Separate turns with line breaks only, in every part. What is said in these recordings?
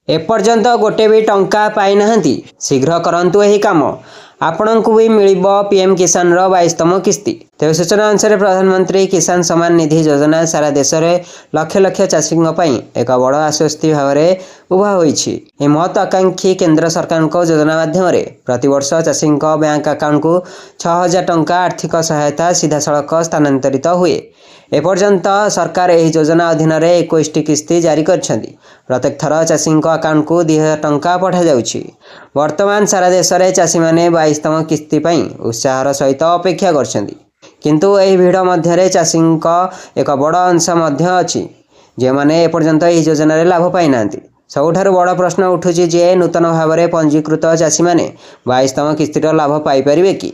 एपर्यंत गोटे भी टंका पाई नाहंती शीघ्र करंतु एही काम आपणଙ୍କୁ भी मिलिबो पीएम किसान रो 22तम किस्ती। तेज सूचना अनुसार प्रधानमंत्री किसान सम्मान निधि योजना सारा देश में लक्ष लक्ष चाषी एक बड़ आश्वस्ति भाव में उभा होईछि। यह महत्वाकांक्षी केंद्र सरकार योजना माध्यम प्रतिवर्ष चाषी बैंक अकाउंट को 6000 टंका आर्थिक सहायता सीधा सड़क स्थानांतरित हुए। एपर्यंत सरकार यह योजना अधीन 21टी किस्ती जारी करछंती। प्रत्येक थर चाषी अकाउंट को 2000 टंका पठा जाउछि। वर्तमान सारा देश में चाषी मैंने 22तम किस्ती पाई उत्साहर सहित अपेक्षा करछंती। किंतु यह भिड़ मध्य चाषी एक बड़ अंश अच्छी जे माने एपर्यंत यह योजना लाभ पाई नांती। सबुठारु बड़ प्रश्न उठुछि जे नूतन भाव में पंजीकृत चाषी मैंने 22तम किस्तीर लाभ पाई परिबे कि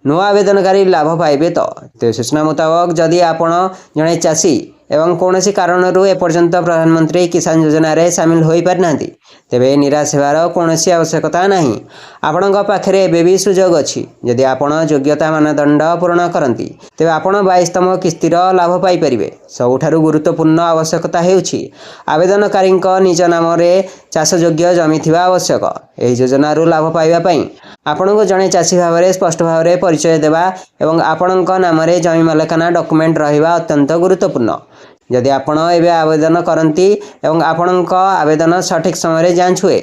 नुआ आवेदनकारी लाभ पाइबे। तो सूचना मुताबक जदि आपण जड़े चाषी एवं कौन कारण एपर्यंत प्रधानमंत्री किसान योजना रे सामिल हो पारि नांती तेबे निराश होवार कौन आवश्यकता नहीं। आपण पाखे एबे भी सुजोग अच्छी जदि आपण योग्यता मानदंड पूर्ण करती तेबे आपण 22तम किस्तीर लाभ पाई परिबे। सबुठारु गुरुत्वपूर्ण आवश्यकता हेउछि आवेदनकारी निज नाम रे चाष योग्य जमी थिबा आवश्यक। एही योजना लाभ पाइबा पई आपनको जड़े चाषी भाव में स्पष्ट भाव में परिचय देवा एवं आपण नाम रे जमी मालिकाना डॉक्यूमेंट रहिबा अत्यंत गुरुत्वपूर्ण। जदि आपण एबे आवेदन करती एवं आपण आवेदन सठिक समय जांच हुए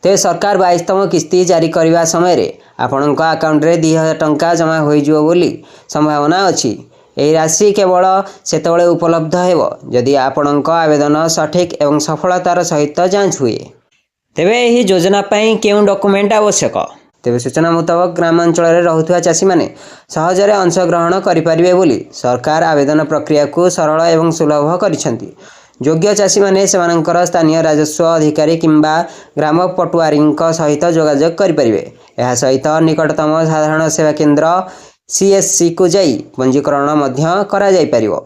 ते सरकार 22तम किस्ती जारी करने समय आपण अकाउंट रे 2000 टंका जमा होइजिवो बोली संभावना अच्छी। यह राशि केवल सेतबेले उपलब्ध हेबो जदि आपण आवेदन सठिक एवं सफलतार सहित जांच हुए। तेबे यह योजना पाई केउं डॉक्यूमेंट आवश्यक? तेज सूचना मुताबक ग्रामांचल में रोथुवा चाषी मैंने सहजरे अंशग्रहण करें बोली सरकार आवेदन प्रक्रिया को सरल एवं सुलभ करिसेंती। योग्य चाषी मैंने सेमानंकर स्थानीय राजस्व अधिकारी किंबा ग्राम पटुआरी सहित जोगाजोग करें। यह सहित निकटतम साधारण सेवा केंद्र CSC को जाई पंजीकरण मध्य करा जाई परिवो।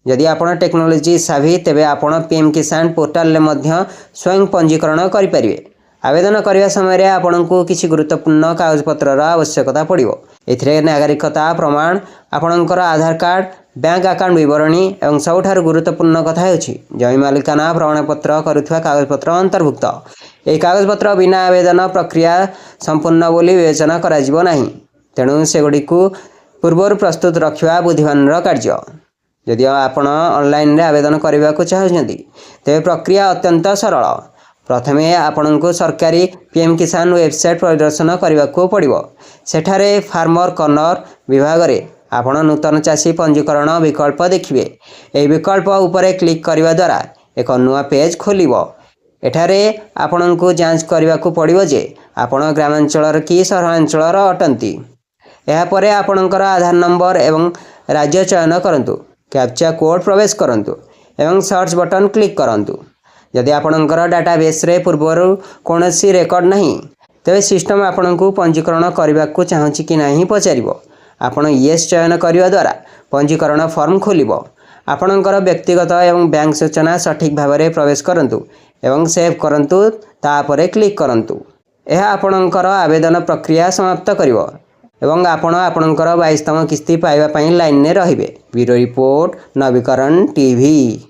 यदि आपण टेक्नोलोजी साभी तेबे आपण पीएम किसान पोर्टाल मध्य स्वयं पंजीकरण करें। आवेदन करने समय आपण को किसी गुरुत्वपूर्ण कागजपत्र आवश्यकता पड़ो। एथिरे नागरिकता प्रमाण आपणकर आधार कार्ड बैंक अकाउंट विवरणी एवं सबुठारु गुरुत्वपूर्ण कथा हेउछि जमी मालिकाना प्रमाणपत्र करुवा कागजपत्र अंतर्भुक्त। यह कागजपत्र बिना आवेदन प्रक्रिया संपूर्ण बोली विवेचना कराजिबो नाही। तेणु सेगुड़ी को पूर्व प्रस्तुत रखा बुद्धिमान कार्य। यदि आपण ऑनलाइन रे आवेदन करने को चाहते तेज प्रक्रिया अत्यंत सरल। प्रथमे आपण को सरकारी पीएम किसान वेबसाइट परिदर्शन करने को पड़ो। सेठारे फार्मर कॉर्नर विभाग में आपण नूतन चाषी पंजीकरण विकल्प देखिए। यह विकल्प उपरे क्लिक करने द्वारा एक नुआ पेज खोलिबो। एठारे आपण को जांच करने को पड़ो जे आपण ग्रामांचल कि सहरांचल अटंती। यापर आपणकर आधार नंबर एवं राज्य चयन करंतु, कैप्चा कोड प्रवेश करंतु एवं सर्च बटन क्लिक करंतु। यदि आपणकर डाटाबेस रे पूर्वर कौनसी रेकर्ड नहीं तेज सिस्टम आपण को पंजीकरण करने को चाहूँगी कि नहीं पचारिबो। आपण येस चयन करने द्वारा पंजीकरण फॉर्म खोलिबो। आपणकर व्यक्तिगत एवं बैंक सूचना सठिक भाव में प्रवेश करंतु एवं सेव करंतु तापरे क्लिक करंतु। यह आपणकर आवेदन प्रक्रिया समाप्त करिवो एवं आपण आपणकर 22तम किस्ती पाइबा पई लाइन में रहिबे। ब्यूरो रिपोर्ट नवीकरण टीवी।